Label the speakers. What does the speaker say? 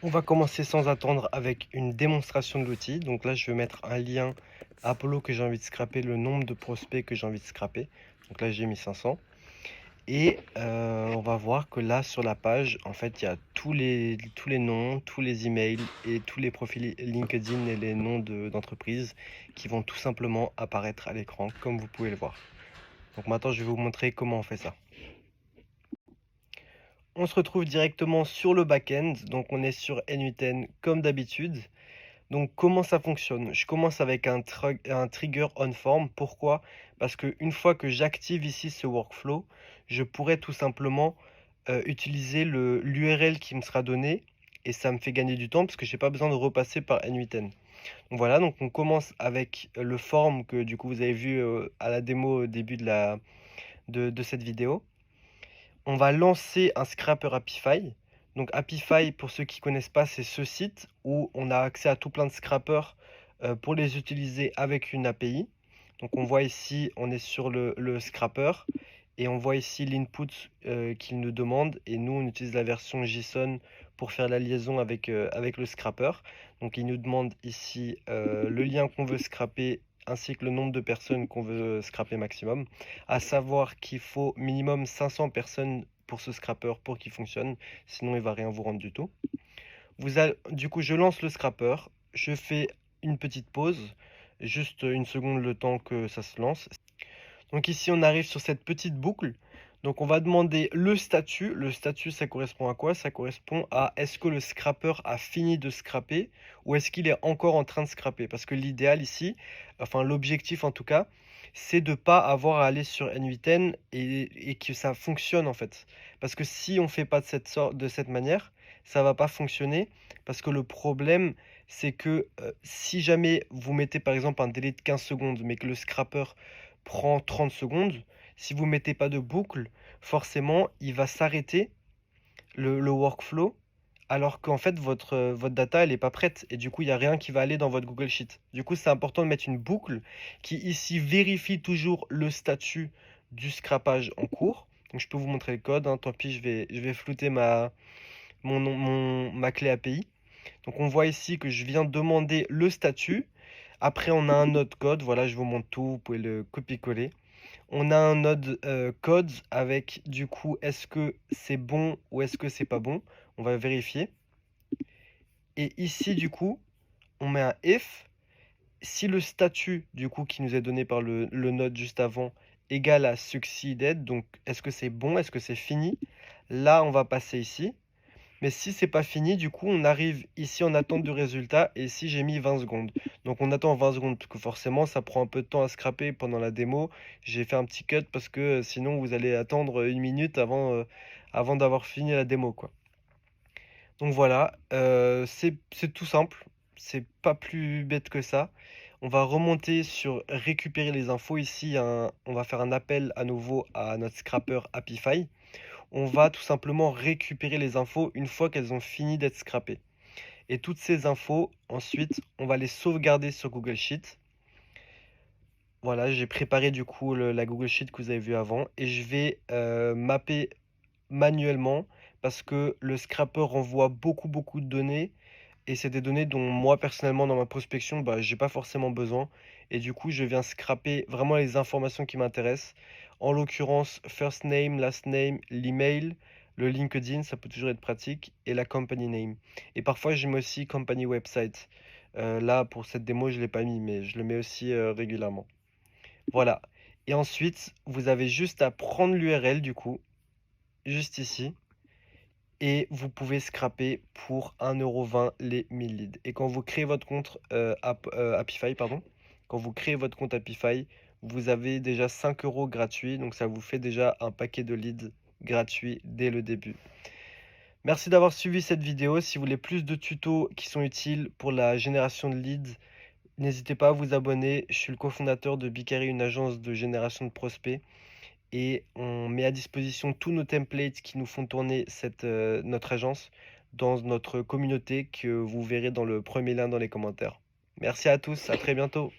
Speaker 1: On va commencer sans attendre avec une démonstration de l'outil. Donc là, je vais mettre un lien Apollo que j'ai envie de scraper, le nombre de prospects que j'ai envie de scraper. Donc là, j'ai mis 500. Et on va voir que là, sur la page, en fait, il y a tous les noms, tous les emails et tous les profils LinkedIn et les noms d'entreprises qui vont tout simplement apparaître à l'écran, comme vous pouvez le voir. Donc maintenant, je vais vous montrer comment on fait ça. On se retrouve directement sur le back-end. Donc on est sur N8N comme d'habitude. Donc comment ça fonctionne? Je commence avec un trigger on form. Pourquoi? Parce qu'une fois que j'active ici ce workflow, je pourrais tout simplement utiliser l'URL qui me sera donné et ça me fait gagner du temps parce que j'ai pas besoin de repasser par N8N. Donc voilà, donc on commence avec le form que du coup vous avez vu à la démo au début de cette vidéo. On va lancer un scrapper Apify. Donc Apify, pour ceux qui ne connaissent pas, c'est ce site où on a accès à tout plein de scrappers pour les utiliser avec une API. Donc on voit ici, on est sur le scrapper et on voit ici l'input qu'il nous demande et nous on utilise la version JSON pour faire la liaison avec le scrapper. Donc il nous demande ici le lien qu'on veut scraper ainsi que le nombre de personnes qu'on veut scraper maximum. À savoir qu'il faut minimum 500 personnes pour ce scrapper pour qu'il fonctionne, sinon il va rien vous rendre du tout. Du coup, je lance le scrapper, je fais une petite pause, juste une seconde le temps que ça se lance. Donc ici, on arrive sur cette petite boucle. Donc on va demander le statut. Le statut, ça correspond à quoi? Ça correspond à est-ce que le scrapper a fini de scraper ou est-ce qu'il est encore en train de scraper? Parce que l'idéal ici, enfin l'objectif en tout cas, c'est de ne pas avoir à aller sur N8N et que ça fonctionne en fait. Parce que si on ne fait pas de cette manière, ça va pas fonctionner. Parce que le problème, c'est que si jamais vous mettez par exemple un délai de 15 secondes, mais que le scrapper prend 30 secondes, si vous ne mettez pas de boucle, forcément, il va s'arrêter le workflow, alors qu'en fait, votre data, elle n'est pas prête. Et du coup, il n'y a rien qui va aller dans votre Google Sheet. Du coup, c'est important de mettre une boucle qui, ici, vérifie toujours le statut du scrapage en cours. Donc, je peux vous montrer le code, hein. Tant pis, je vais flouter ma clé API. Donc, on voit ici que je viens demander le statut. Après, on a un autre code. Voilà, je vous montre tout. Vous pouvez le copier-coller. On a un node code avec du coup est-ce que c'est bon ou est-ce que c'est pas bon. On va vérifier. Et ici du coup on met un if. Si le statut du coup qui nous est donné par le node juste avant égal à succeeded, donc est-ce que c'est bon, est-ce que c'est fini, là on va passer ici. Mais si c'est pas fini, du coup, on arrive ici en attente de résultat. Et ici, j'ai mis 20 secondes. Donc, on attend 20 secondes. Parce que forcément, ça prend un peu de temps à scraper pendant la démo. J'ai fait un petit cut parce que sinon, vous allez attendre une minute avant d'avoir fini la démo, quoi. Donc voilà, c'est tout simple. C'est pas plus bête que ça. On va remonter sur récupérer les infos. Ici, on va faire un appel à nouveau à notre scrapper Apify. On va tout simplement récupérer les infos une fois qu'elles ont fini d'être scrappées. Et toutes ces infos, ensuite, on va les sauvegarder sur Google Sheet. Voilà, j'ai préparé du coup la Google Sheet que vous avez vu avant et je vais mapper manuellement parce que le scrapper renvoie beaucoup de données et c'est des données dont moi personnellement dans ma prospection, bah, j'ai pas forcément besoin et du coup je viens scraper vraiment les informations qui m'intéressent. En l'occurrence, first name, last name, l'email, le LinkedIn, ça peut toujours être pratique et la company name. Et parfois je mets aussi company website. Là pour cette démo je l'ai pas mis mais je le mets aussi régulièrement. Voilà. Et ensuite, vous avez juste à prendre l'URL du coup, juste ici et vous pouvez scraper pour 1,20 € les 1000 leads. Et quand vous créez votre compte Apify, pardon, quand vous créez votre compte Apify, vous avez déjà 5 € gratuits, donc ça vous fait déjà un paquet de leads gratuits dès le début. Merci d'avoir suivi cette vidéo. Si vous voulez plus de tutos qui sont utiles pour la génération de leads, n'hésitez pas à vous abonner. Je suis le cofondateur de Bicari, une agence de génération de prospects et on met à disposition tous nos templates qui nous font tourner notre agence dans notre communauté que vous verrez dans le premier lien dans les commentaires. Merci à tous, à très bientôt.